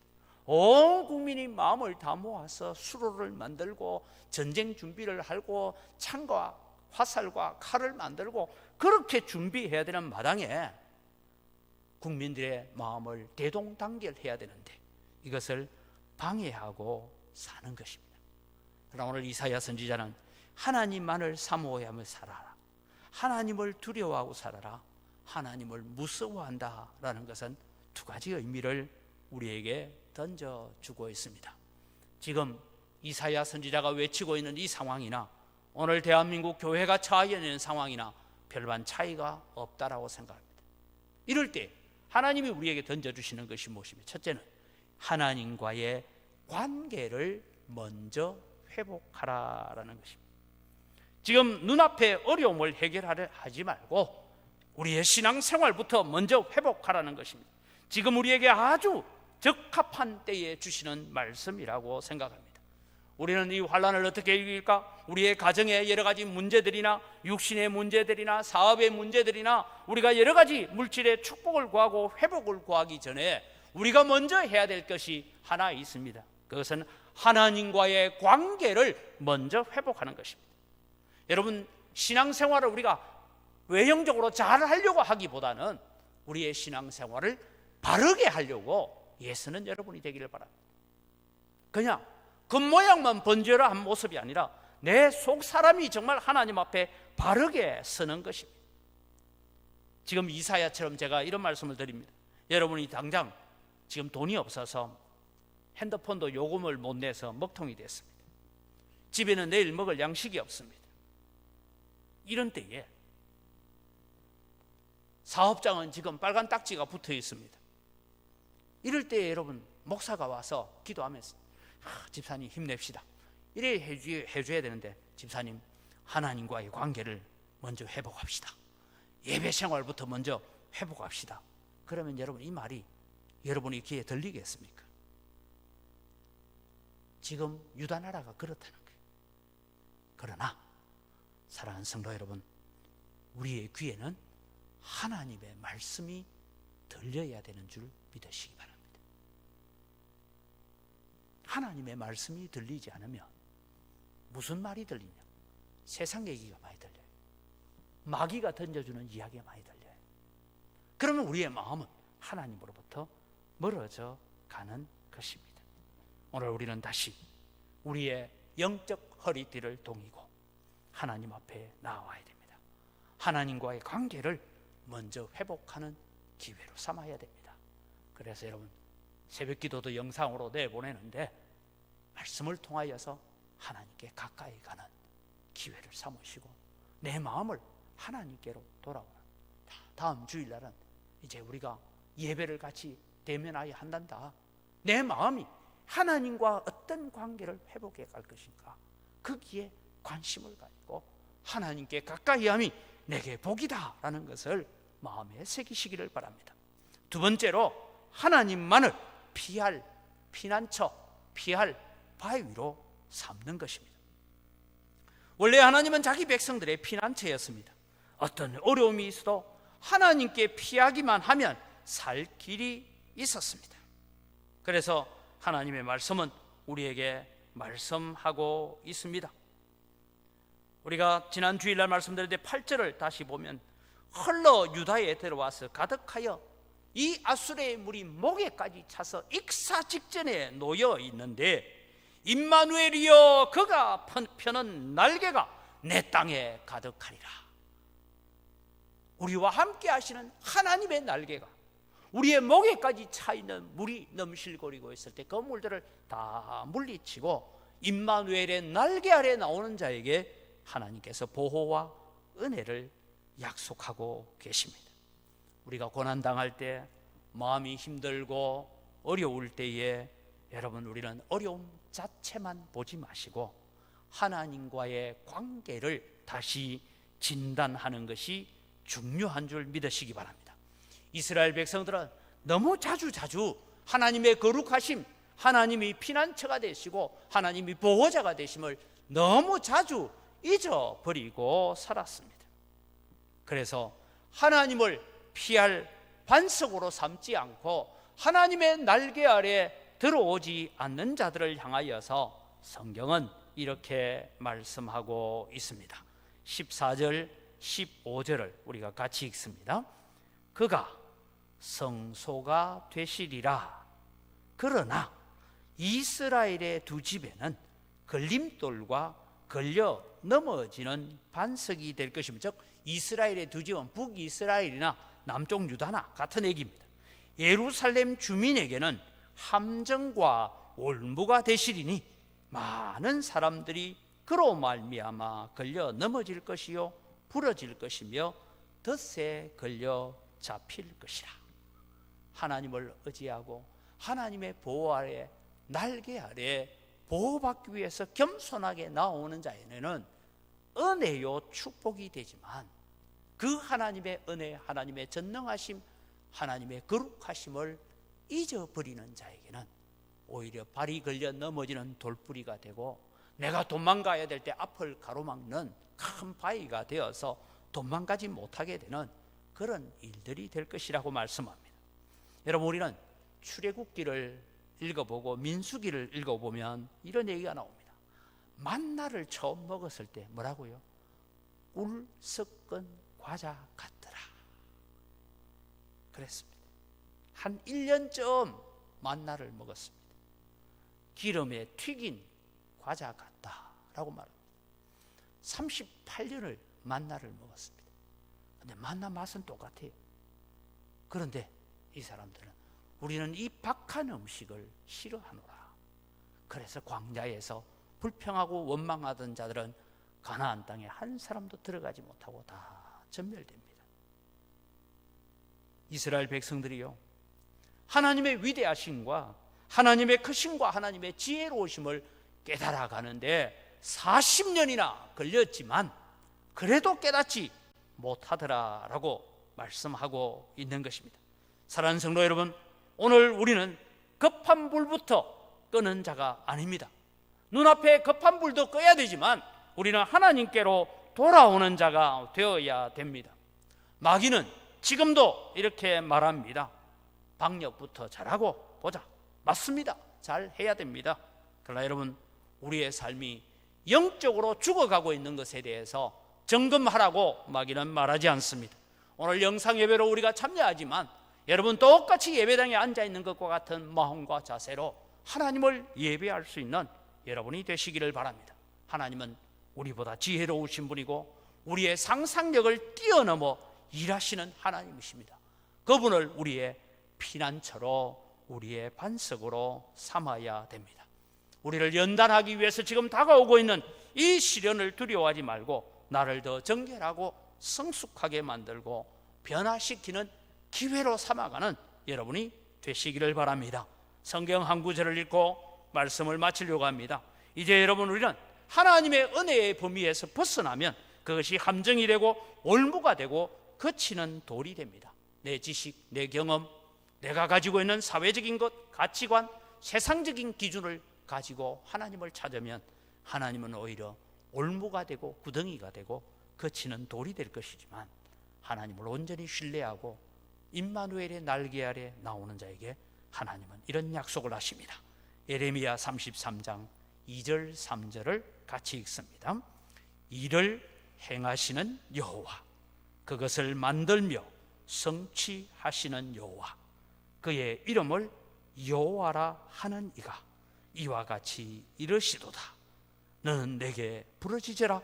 온 국민이 마음을 다 모아서 수로를 만들고 전쟁 준비를 하고 창과 화살과 칼을 만들고 그렇게 준비해야 되는 마당에 국민들의 마음을 대동단결해야 되는데 이것을 방해하고 사는 것입니다. 그러나 오늘 이사야 선지자는 하나님만을 사모하며 살아라, 하나님을 두려워하고 살아라, 하나님을 무서워한다라는 것은 두 가지 의미를 우리에게 던져주고 있습니다. 지금 이사야 선지자가 외치고 있는 이 상황이나 오늘 대한민국 교회가 처해 있는 상황이나 별반 차이가 없다라고 생각합니다. 이럴 때 하나님이 우리에게 던져주시는 것이 무엇입니까? 첫째는 하나님과의 관계를 먼저 회복하라라는 것입니다. 지금 눈앞의 어려움을 해결하려 하지 말고 우리의 신앙생활부터 먼저 회복하라는 것입니다. 지금 우리에게 아주 적합한 때에 주시는 말씀이라고 생각합니다. 우리는 이 환난을 어떻게 이길까? 우리의 가정의 여러 가지 문제들이나 육신의 문제들이나 사업의 문제들이나 우리가 여러 가지 물질의 축복을 구하고 회복을 구하기 전에 우리가 먼저 해야 될 것이 하나 있습니다. 그것은 하나님과의 관계를 먼저 회복하는 것입니다. 여러분, 신앙생활을 우리가 외형적으로 잘 하려고 하기보다는 우리의 신앙생활을 바르게 하려고 애쓰는 여러분이 되기를 바랍니다. 그냥 겉모양만 번지르한 모습이 아니라 내 속 사람이 정말 하나님 앞에 바르게 서는 것입니다. 지금 이사야처럼 제가 이런 말씀을 드립니다. 여러분이 당장 지금 돈이 없어서 핸드폰도 요금을 못 내서 먹통이 됐습니다. 집에는 내일 먹을 양식이 없습니다. 이런 때에 사업장은 지금 빨간 딱지가 붙어 있습니다. 이럴 때에 여러분, 목사가 와서 기도하면서 집사님 힘냅시다. 이래 해줘야 되는데, 집사님 하나님과의 관계를 먼저 회복합시다. 예배 생활부터 먼저 회복합시다. 그러면 여러분, 이 말이 여러분의 귀에 들리겠습니까? 지금 유다 나라가 그렇다는 거예요. 그러나 사랑하는 성도 여러분, 우리의 귀에는 하나님의 말씀이 들려야 되는 줄 믿으시기 바랍니다. 하나님의 말씀이 들리지 않으면 무슨 말이 들리냐? 세상 얘기가 많이 들려요. 마귀가 던져주는 이야기가 많이 들려요. 그러면 우리의 마음은 하나님으로부터 멀어져 가는 것입니다. 오늘 우리는 다시 우리의 영적 허리띠를 동이고 하나님 앞에 나와야 됩니다. 하나님과의 관계를 먼저 회복하는 기회로 삼아야 됩니다. 그래서 여러분, 새벽 기도도 영상으로 내보내는데 말씀을 통하여서 하나님께 가까이 가는 기회를 삼으시고 내 마음을 하나님께로 돌아오는, 다음 주일날은 이제 우리가 예배를 같이 대면하여 한단다. 내 마음이 하나님과 어떤 관계를 회복해 갈 것인가, 거기에 관심을 가지고 하나님께 가까이 함이 내게 복이다 라는 것을 마음에 새기시기를 바랍니다. 두 번째로, 하나님만을 피할 피난처, 피할 바위로 삼는 것입니다. 원래 하나님은 자기 백성들의 피난처였습니다. 어떤 어려움이 있어도 하나님께 피하기만 하면 살 길이 있었습니다. 그래서 하나님의 말씀은 우리에게 말씀하고 있습니다. 우리가 지난 주일날 말씀드렸는데 8절을 다시 보면, 흘러 유다에 들어와서 가득하여 이 아수르의 물이 목에까지 차서 익사 직전에 놓여 있는데, 임마누엘이여 그가 펴는 날개가 내 땅에 가득하리라. 우리와 함께 하시는 하나님의 날개가 우리의 목에까지 차 있는 물이 넘실거리고 있을 때 그 물들을 다 물리치고 임마누엘의 날개 아래 나오는 자에게 하나님께서 보호와 은혜를 약속하고 계십니다. 우리가 고난당할 때, 마음이 힘들고 어려울 때에 여러분, 우리는 어려움 자체만 보지 마시고 하나님과의 관계를 다시 진단하는 것이 중요한 줄 믿으시기 바랍니다. 이스라엘 백성들은 너무 자주 하나님의 거룩하심, 하나님이 피난처가 되시고 하나님이 보호자가 되심을 너무 자주 잊어버리고 살았습니다. 그래서 하나님을 피할 반석으로 삼지 않고 하나님의 날개 아래 들어오지 않는 자들을 향하여서 성경은 이렇게 말씀하고 있습니다. 14절 15절을 우리가 같이 읽습니다. 그가 성소가 되시리라. 그러나 이스라엘의 두 집에는 걸림돌과 걸려 넘어지는 반석이 될 것입니다. 즉 이스라엘의 두 집은 북이스라엘이나 남쪽 유다나 같은 얘기입니다. 예루살렘 주민에게는 함정과 올무가 되시리니 많은 사람들이 그로 말미암아 걸려 넘어질 것이요 부러질 것이며 덫에 걸려 잡힐 것이라. 하나님을 의지하고 하나님의 보호 아래, 날개 아래 보호받기 위해서 겸손하게 나오는 자에게는 은혜요 축복이 되지만, 그 하나님의 은혜, 하나님의 전능하심, 하나님의 거룩하심을 잊어버리는 자에게는 오히려 발이 걸려 넘어지는 돌뿌리가 되고, 내가 도망가야 될 때 앞을 가로막는 큰 바위가 되어서 도망가지 못하게 되는 그런 일들이 될 것이라고 말씀합니다. 여러분, 우리는 출애굽기를 읽어보고 민수기를 읽어보면 이런 얘기가 나옵니다. 만나를 처음 먹었을 때 뭐라고요? 꿀 섞은 과자 같더라 그랬습니다. 한 1년쯤 만나를 먹었습니다. 기름에 튀긴 과자 같다라고 말합니다. 38년을 만나를 먹었습니다. 근데 만나 맛은 똑같아요. 그런데 이 사람들은, 우리는 이 박한 음식을 싫어하노라. 그래서 광야에서 불평하고 원망하던 자들은 가나안 땅에 한 사람도 들어가지 못하고 다 전멸됩니다. 이스라엘 백성들이요, 하나님의 위대하심과 하나님의 크심과 하나님의 지혜로우심을 깨달아가는데 40년이나 걸렸지만 그래도 깨닫지 못하더라라고 말씀하고 있는 것입니다. 사랑하는 성도 여러분, 오늘 우리는 급한 불부터 끄는 자가 아닙니다. 눈앞에 급한 불도 꺼야 되지만 우리는 하나님께로 돌아오는 자가 되어야 됩니다. 마귀는 지금도 이렇게 말합니다. 방역부터 잘하고 보자. 맞습니다. 잘 해야 됩니다. 그러나 여러분, 우리의 삶이 영적으로 죽어가고 있는 것에 대해서 점검하라고 마귀는 말하지 않습니다. 오늘 영상 예배로 우리가 참여하지만 여러분 똑같이 예배당에 앉아있는 것과 같은 마음과 자세로 하나님을 예배할 수 있는 여러분이 되시기를 바랍니다. 하나님은 우리보다 지혜로우신 분이고 우리의 상상력을 뛰어넘어 일하시는 하나님이십니다. 그분을 우리의 피난처로, 우리의 반석으로 삼아야 됩니다. 우리를 연단하기 위해서 지금 다가오고 있는 이 시련을 두려워하지 말고 나를 더 정결하고 성숙하게 만들고 변화시키는 기회로 삼아가는 여러분이 되시기를 바랍니다. 성경 한 구절을 읽고 말씀을 마치려고 합니다. 이제 여러분, 우리는 하나님의 은혜의 범위에서 벗어나면 그것이 함정이 되고 올무가 되고 거치는 돌이 됩니다. 내 지식, 내 경험, 내가 가지고 있는 사회적인 것, 가치관, 세상적인 기준을 가지고 하나님을 찾으면 하나님은 오히려 올무가 되고 구덩이가 되고 거치는 돌이 될 것이지만 하나님을 온전히 신뢰하고 임마누엘의 날개 아래 나오는 자에게 하나님은 이런 약속을 하십니다. 예레미야 33장 2절 3절을 같이 읽습니다. 이를 행하시는 여호와, 그것을 만들며 성취하시는 여호와, 그의 이름을 여호와라 하는 이가 이와 같이 이르시도다. 너는 내게 부르짖으라.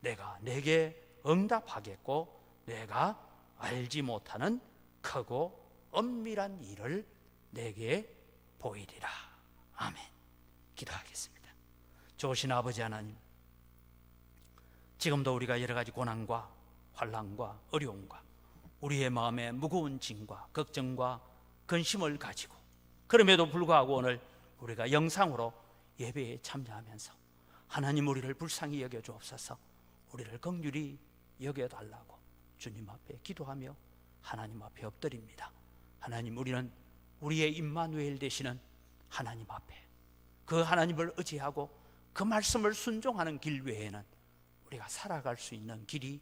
내가 내게 응답하겠고 내가 알지 못하는 크고 엄밀한 일을 내게 보이리라. 아멘. 기도하겠습니다. 좋으신 아버지 하나님, 지금도 우리가 여러 가지 고난과 환난과 어려움과 우리의 마음에 무거운 짐과 걱정과 근심을 가지고, 그럼에도 불구하고 오늘 우리가 영상으로 예배에 참여하면서 하나님 우리를 불쌍히 여겨 주옵소서. 우리를 긍휼히 여겨달라고 주님 앞에 기도하며 하나님 앞에 엎드립니다. 하나님, 우리는 우리의 임마누엘 되시는 하나님 앞에 그 하나님을 의지하고 그 말씀을 순종하는 길 외에는 우리가 살아갈 수 있는 길이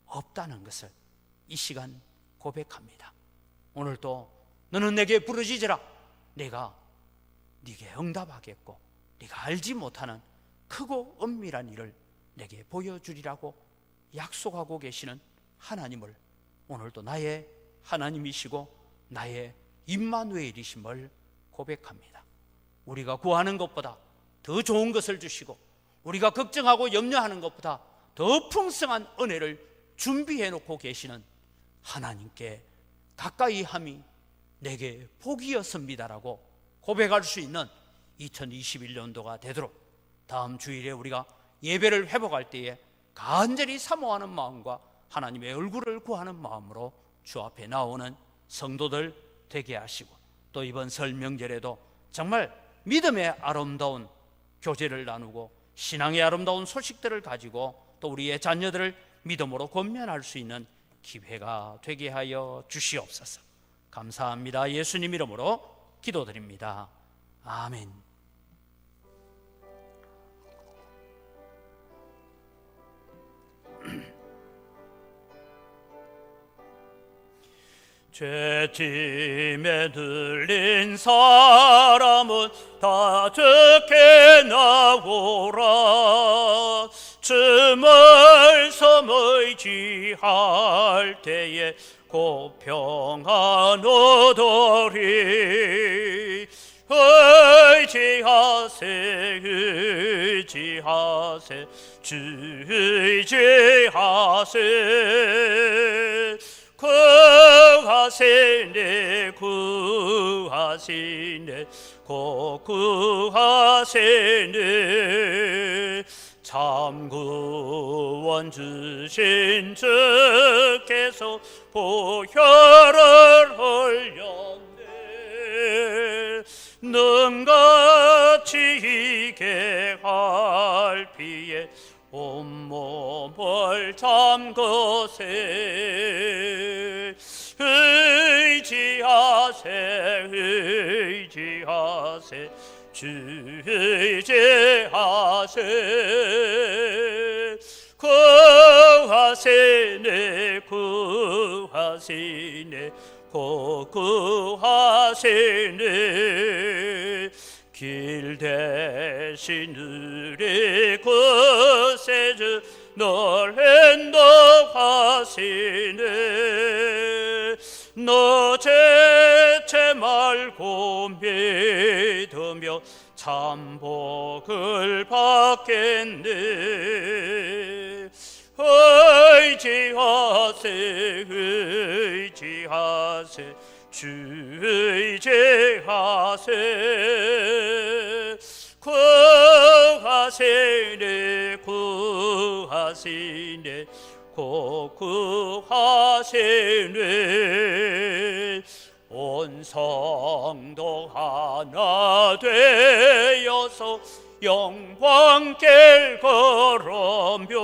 없다는 것을 이 시간 고백합니다. 오늘도 너는 내게 부르짖으라. 내가 네게 응답하겠고 네가 알지 못하는 크고 엄밀한 일을 내게 보여주리라고 약속하고 계시는 하나님을 오늘도 나의 하나님이시고 나의 임마누엘이심을 고백합니다. 우리가 구하는 것보다 더 좋은 것을 주시고 우리가 걱정하고 염려하는 것보다 더 풍성한 은혜를 준비해 놓고 계시는 하나님께 가까이 함이 내게 복이었습니다라고 고백할 수 있는 2021년도가 되도록 다음 주일에 우리가 예배를 회복할 때에 간절히 사모하는 마음과 하나님의 얼굴을 구하는 마음으로 주 앞에 나오는 성도들 되게 하시고, 또 이번 설 명절에도 정말 믿음의 아름다운 교제를 나누고 신앙의 아름다운 소식들을 가지고 또 우리의 자녀들을 믿음으로 권면할 수 있는 기회가 되게 하여 주시옵소서. 감사합니다. 예수님 이름으로 기도드립니다. 아멘. 죄짐에 들린 사람은 다 죽게 나오라. 주 말씀 의지할 때에 곧 평안 얻으리. 의지하세 의지하세 주 의지하세. 구하시네 구하시네 곧 구하시네. 참 구원 주신 주께서 보혈을 흘렸네. 의지하세 의지하세 주 의지하세 구하시네 구하시네 구하시네 길 대신 우리 구세주 널 인도하시네 너 죄체 말고 믿으며 참 복을 받겠네 의지하세 의지하세 주 의지하세 구하시네 구하시네 구하시네 온 성도 하나 되어서 영광길 걸으며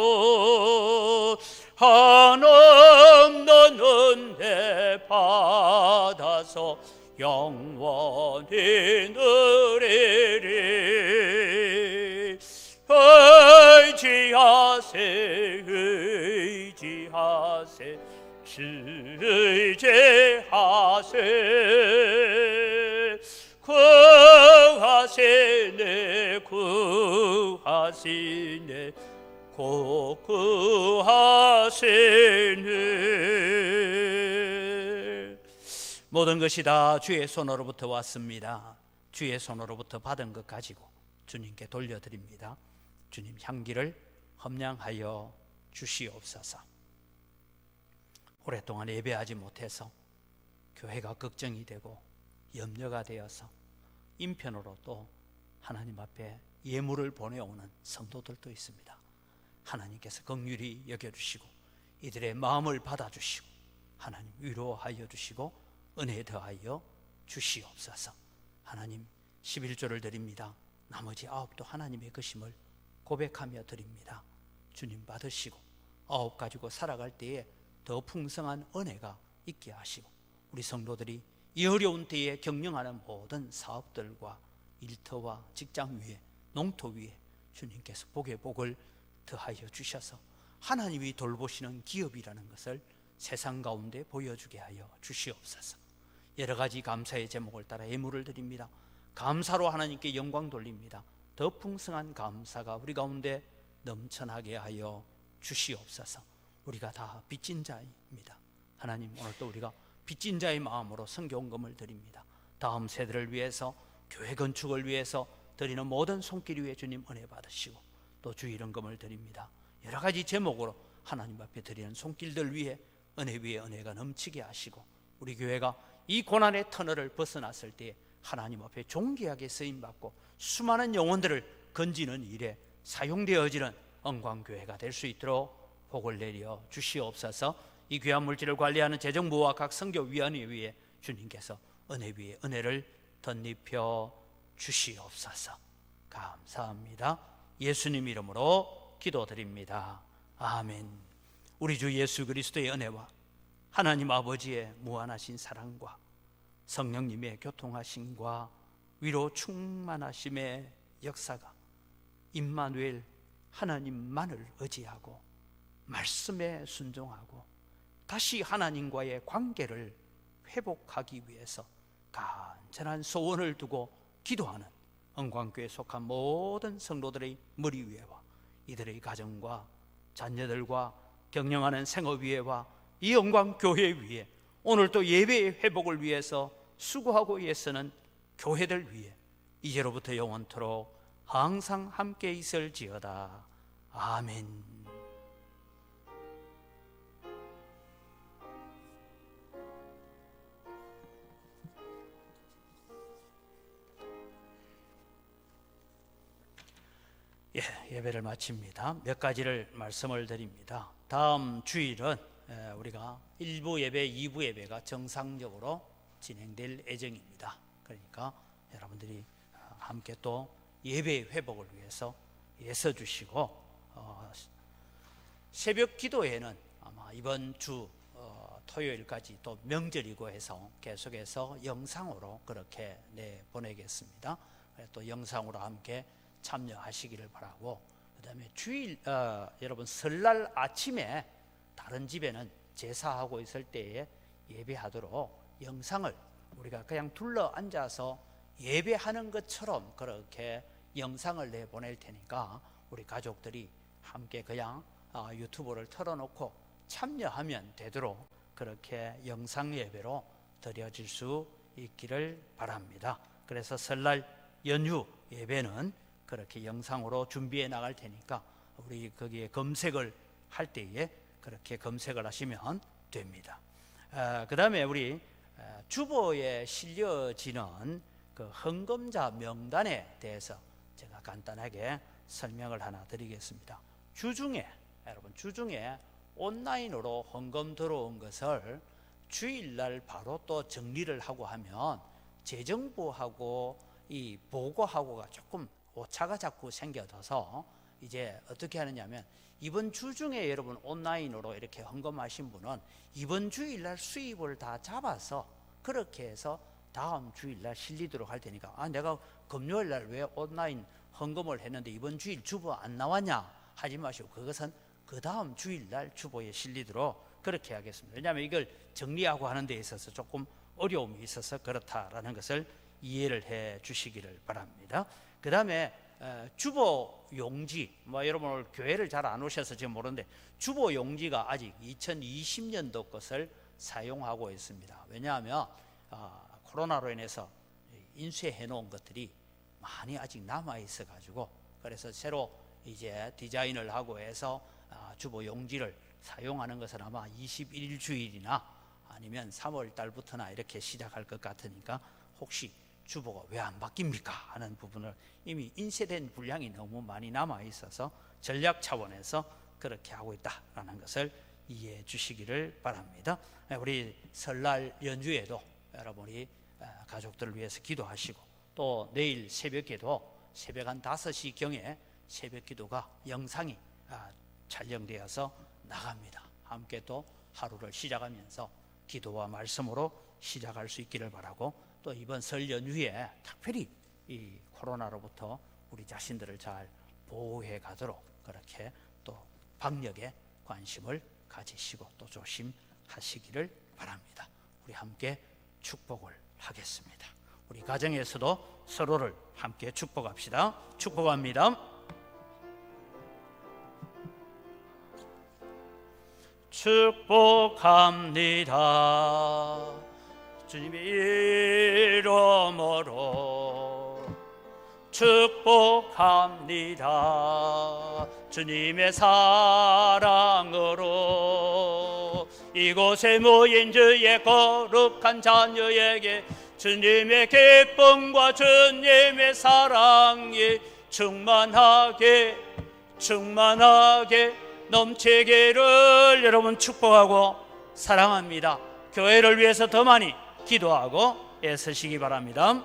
한없는 은혜 받아서 영원히 누리리 의지하세 의지하세 주 의지하세 구하시네 구하시네 구하시네 모든 것이 다 주의 손으로부터 왔습니다. 주의 손으로부터 받은 것 가지고 주님께 돌려드립니다. 주님 향기를 험량하여 주시옵소서. 오랫동안 예배하지 못해서 교회가 걱정이 되고 염려가 되어서 인편으로 또 하나님 앞에 예물을 보내오는 성도들도 있습니다. 하나님께서 긍휼히 여겨주시고 이들의 마음을 받아주시고 하나님 위로하여 주시고 은혜 더하여 주시옵소서. 하나님 11조를 드립니다. 나머지 9도 하나님의 것임을 고백하며 드립니다. 주님 받으시고 9 가지고 살아갈 때에 더 풍성한 은혜가 있게 하시고 우리 성도들이 이 어려운 때에 경영하는 모든 사업들과 일터와 직장 위에 농토 위에 주님께서 복의 복을 더하여 주셔서 하나님이 돌보시는 기업이라는 것을 세상 가운데 보여주게 하여 주시옵소서. 여러 가지 감사의 제목을 따라 예물을 드립니다. 감사로 하나님께 영광 돌립니다. 더 풍성한 감사가 우리 가운데 넘쳐나게 하여 주시옵소서. 우리가 다 빚진 자입니다. 하나님 오늘 또 우리가 빚진 자의 마음으로 성경금을 드립니다. 다음 세대를 위해서 교회 건축을 위해서 드리는 모든 손길 위에 주님 은혜 받으시고 또 주 이름금을 드립니다. 여러 가지 제목으로 하나님 앞에 드리는 손길들 위에 은혜가 넘치게 하시고 우리 교회가 이 고난의 터널을 벗어났을 때 하나님 앞에 존귀하게 쓰임받고 수많은 영혼들을 건지는 일에 사용되어지는 영광교회가 될 수 있도록 복을 내려 주시옵소서. 이 귀한 물질을 관리하는 재정부와 각 선교위원회 위에 주님께서 은혜 위에 은혜를 덧입혀 주시옵소서. 감사합니다. 예수님 이름으로 기도드립니다. 아멘. 우리 주 예수 그리스도의 은혜와 하나님 아버지의 무한하신 사랑과 성령님의 교통하심과 위로 충만하심의 역사가 임마누엘 하나님만을 의지하고 말씀에 순종하고 다시 하나님과의 관계를 회복하기 위해서 간절한 소원을 두고 기도하는 영광교회에 속한 모든 성도들의 머리 위에와 이들의 가정과 자녀들과 경영하는 생업 위에와 이 영광교회 위에 오늘 또 예배의 회복을 위해서 수고하고 애쓰는 교회들 위에 이제로부터 영원토록 항상 함께 있을지어다. 아멘. 예배를 마칩니다. 몇 가지를 말씀을 드립니다. 다음 주일은 우리가 1부 예배, 2부 예배가 정상적으로 진행될 예정입니다. 그러니까 여러분들이 함께 또 예배의 회복을 위해서 애써주시고 새벽 기도회는 아마 이번 주 토요일까지 또 명절이고 해서 계속해서 영상으로 그렇게 내보내겠습니다. 또 영상으로 함께 참여하시기를 바라고, 그 다음에 주일 여러분 설날 아침에 다른 집에는 제사하고 있을 때에 예배하도록 영상을 우리가 그냥 둘러 앉아서 예배하는 것처럼 그렇게 영상을 내보낼 테니까 우리 가족들이 함께 그냥 유튜브를 틀어놓고 참여하면 되도록 그렇게 영상 예배로 드려질 수 있기를 바랍니다. 그래서 설날 연휴 예배는 그렇게 영상으로 준비해 나갈 테니까 우리 거기에 검색을 할 때에 그렇게 검색을 하시면 됩니다. 그 다음에 우리 주보에 실려지는 그 헌금자 명단에 대해서 제가 간단하게 설명을 하나 드리겠습니다. 여러분 주중에 온라인으로 헌금 들어온 것을 주일날 바로 또 정리를 하고 하면 재정부하고 이 보고하고가 조금 오차가 자꾸 생겨져서 이제 어떻게 하느냐면, 이번 주 중에 여러분 온라인으로 이렇게 헌금하신 분은 이번 주일날 수입을 다 잡아서 그렇게 해서 다음 주일날 실리도록 할 테니까, 내가 금요일날 왜 온라인 헌금을 했는데 이번 주일 주보 안 나왔냐 하지 마시고, 그것은 그 다음 주일날 주보에 실리도록 그렇게 하겠습니다. 왜냐하면 이걸 정리하고 하는 데 있어서 조금 어려움이 있어서 그렇다라는 것을 이해를 해 주시기를 바랍니다. 그 다음에 주보 용지, 여러분 오늘 교회를 잘 안 오셔서 지금 모르는데 주보 용지가 아직 2020년도 것을 사용하고 있습니다. 왜냐하면 코로나로 인해서 인쇄해 놓은 것들이 많이 아직 남아 있어 가지고, 그래서 새로 이제 디자인을 하고 해서 주보 용지를 사용하는 것은 아마 21주일이나 아니면 3월 달부터나 이렇게 시작할 것 같으니까, 혹시 주보가 왜 안 바뀝니까 하는 부분을, 이미 인쇄된 분량이 너무 많이 남아 있어서 전략 차원에서 그렇게 하고 있다라는 것을 이해해 주시기를 바랍니다. 우리 설날 연휴에도 여러분이 가족들을 위해서 기도하시고, 또 내일 새벽에도 새벽 한 5시경에 새벽 기도가 영상이 촬영되어서 나갑니다. 함께 또 하루를 시작하면서 기도와 말씀으로 시작할 수 있기를 바라고, 또 이번 설 연휴에 특별히 이 코로나로부터 우리 자신들을 잘 보호해 가도록 그렇게 또 방역에 관심을 가지시고 또 조심하시기를 바랍니다. 우리 함께 축복을 하겠습니다. 우리 가정에서도 서로를 함께 축복합시다. 축복합니다. 축복합니다. 주님의 이름으로 축복합니다. 주님의 사랑으로 이곳에 모인 주의 거룩한 자녀에게 주님의 기쁨과 주님의 사랑이 충만하게 넘치기를 여러분 축복하고 사랑합니다. 교회를 위해서 더 많이 기도하고 애쓰시기 바랍니다.